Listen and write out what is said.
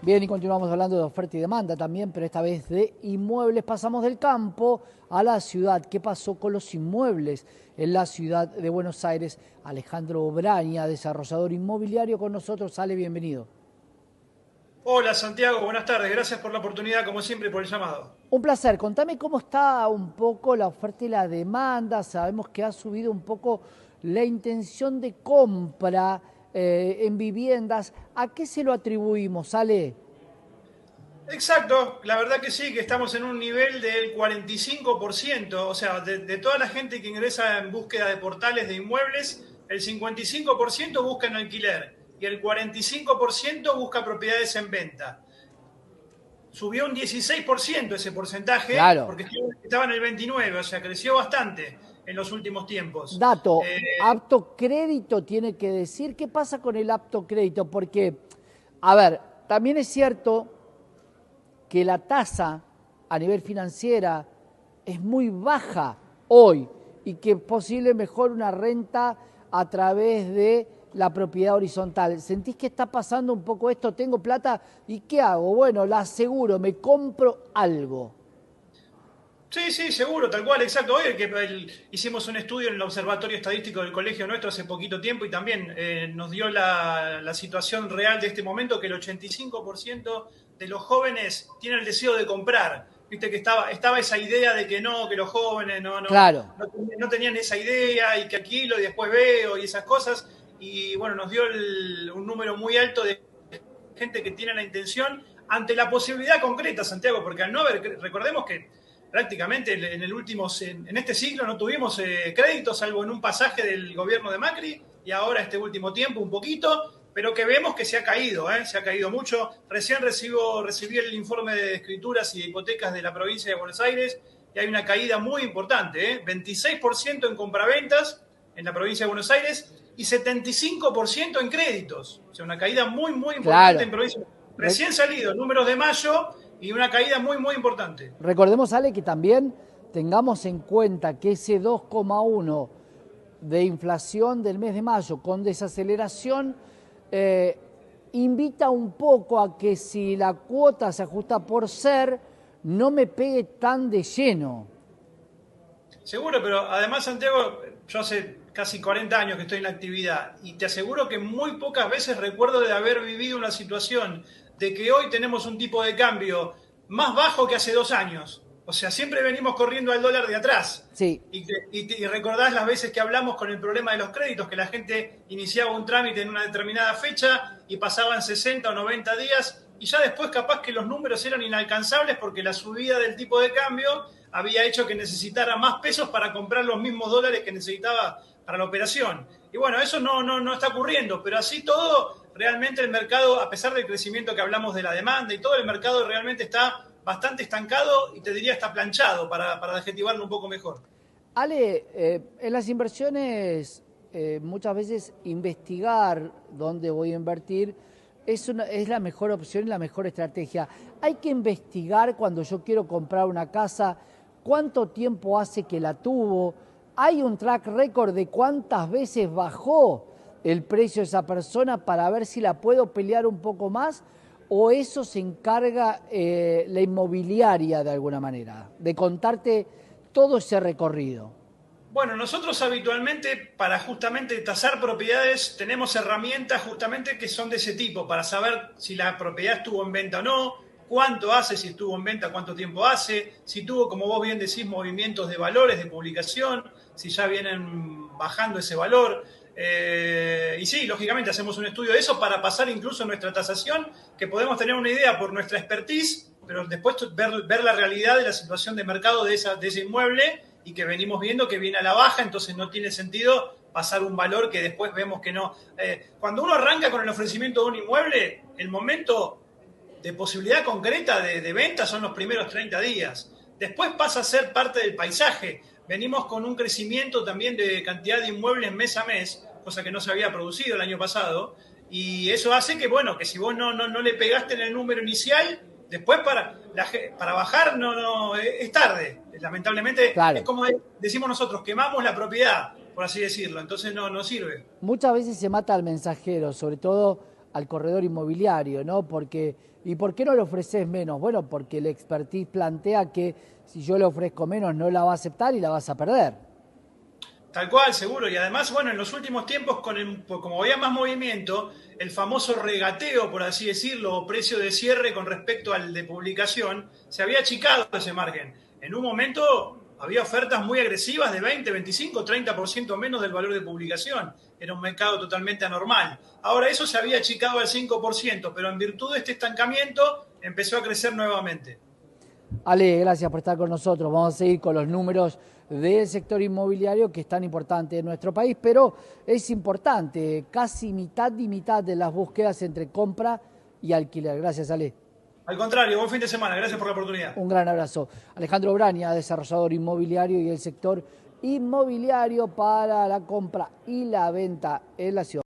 Bien, y continuamos hablando de oferta y demanda también, pero esta vez de inmuebles. Pasamos del campo a la ciudad. ¿Qué pasó con los inmuebles en la ciudad de Buenos Aires? Alejandro Obraña, desarrollador inmobiliario, con nosotros. Ale, bienvenido. Hola Santiago, buenas tardes. Gracias por la oportunidad, como siempre, y por el llamado. Un placer. Contame cómo está un poco la oferta y la demanda. Sabemos que ha subido un poco la intención de compra en viviendas. ¿A qué se lo atribuimos, Ale? Exacto, la verdad que sí, que estamos en un nivel del 45%, o sea, de toda la gente que ingresa en búsqueda de portales de inmuebles, el 55% busca en alquiler y el 45% busca propiedades en venta. Subió un 16% ese porcentaje, Claro. porque estaba en el 29%, o sea, creció bastante en los últimos tiempos. Dato, apto crédito tiene que decir. ¿Qué pasa con el apto crédito? Porque, a ver, también es cierto que la tasa a nivel financiera es muy baja hoy y que es posible mejor una renta a través de la propiedad horizontal. ¿Sentís que está pasando un poco esto? Tengo plata y ¿qué hago? Bueno, la aseguro, me compro algo. Sí, sí, seguro, tal cual, exacto. Hoy hicimos un estudio en el Observatorio Estadístico del colegio nuestro hace poquito tiempo y también nos dio la situación real de este momento, que el 85% de los jóvenes tienen el deseo de comprar. Viste que estaba esa idea de que no, que los jóvenes Claro. no tenían esa idea y que alquilo y después veo y esas cosas. Y bueno, nos dio un número muy alto de gente que tiene la intención ante la posibilidad concreta, Santiago, porque al no haber, recordemos que prácticamente en este siglo no tuvimos créditos, salvo en un pasaje del gobierno de Macri, y ahora este último tiempo un poquito, pero que vemos que se ha caído mucho. Recién recibí el informe de escrituras y de hipotecas de la provincia de Buenos Aires, y hay una caída muy importante, 26% en compraventas en la provincia de Buenos Aires y 75% en créditos. O sea, una caída muy, muy importante Claro. en provincia. Re- Recién salido, números de mayo, y una caída muy, muy importante. Recordemos, Ale, que también tengamos en cuenta que ese 2,1 de inflación del mes de mayo con desaceleración eh, invita un poco a que si la cuota se ajusta por ser, no me pegue tan de lleno. Seguro, pero además, Santiago, yo hace casi 40 años que estoy en la actividad y te aseguro que muy pocas veces recuerdo de haber vivido una situación de que hoy tenemos un tipo de cambio más bajo que hace 2 años. O sea, siempre venimos corriendo al dólar de atrás. Sí, Y recordás las veces que hablamos con el problema de los créditos, que la gente iniciaba un trámite en una determinada fecha y pasaban 60 o 90 días y ya después capaz que los números eran inalcanzables porque la subida del tipo de cambio había hecho que necesitara más pesos para comprar los mismos dólares que necesitaba para la operación. Y bueno, eso no está ocurriendo, pero así todo, realmente el mercado, a pesar del crecimiento que hablamos de la demanda y todo, el mercado realmente está bastante estancado y te diría está planchado para adjetivarlo un poco mejor. Ale, en las inversiones muchas veces investigar dónde voy a invertir es la mejor opción y la mejor estrategia. Hay que investigar cuando yo quiero comprar una casa, cuánto tiempo hace que la tuvo, hay un track record de cuántas veces bajó el precio de esa persona para ver si la puedo pelear un poco más o eso se encarga la inmobiliaria de alguna manera, de contarte todo ese recorrido. Bueno, nosotros habitualmente para justamente tasar propiedades tenemos herramientas justamente que son de ese tipo, para saber si la propiedad estuvo en venta o no, cuánto hace, si estuvo en venta, cuánto tiempo hace, si tuvo, como vos bien decís, movimientos de valores de publicación, si ya vienen bajando ese valor. Y sí, lógicamente hacemos un estudio de eso para pasar incluso nuestra tasación, que podemos tener una idea por nuestra expertise, pero después ver la realidad de la situación de mercado de ese inmueble y que venimos viendo que viene a la baja, entonces no tiene sentido pasar un valor que después vemos que no. Cuando uno arranca con el ofrecimiento de un inmueble, el momento de posibilidad concreta de venta son los primeros 30 días. Después pasa a ser parte del paisaje. Venimos con un crecimiento también de cantidad de inmuebles mes a mes, cosa que no se había producido el año pasado, y eso hace que, bueno, que si vos no le pegaste en el número inicial, después para bajar es tarde. Lamentablemente es Claro, como decimos nosotros, quemamos la propiedad, por así decirlo, entonces no sirve. muchas veces se mata al mensajero, sobre todo al corredor inmobiliario, ¿no? ¿Y por qué no le ofreces menos? Bueno, porque el expertise plantea que si yo le ofrezco menos no la va a aceptar y la vas a perder. Tal cual, seguro. Y además, bueno, en los últimos tiempos, como había más movimiento, el famoso regateo, por así decirlo, o precio de cierre con respecto al de publicación, se había achicado ese margen. En un momento había ofertas muy agresivas de 20, 25, 30% menos del valor de publicación. Era un mercado totalmente anormal. Ahora eso se había achicado al 5%, pero en virtud de este estancamiento empezó a crecer nuevamente. Ale, gracias por estar con nosotros. Vamos a seguir con los números del sector inmobiliario, que es tan importante en nuestro país, pero es importante, casi mitad y mitad de las búsquedas entre compra y alquiler. Gracias, Ale. Al contrario, buen fin de semana. Gracias por la oportunidad. Un gran abrazo. Alejandro Braña, desarrollador inmobiliario y el sector inmobiliario para la compra y la venta en la ciudad.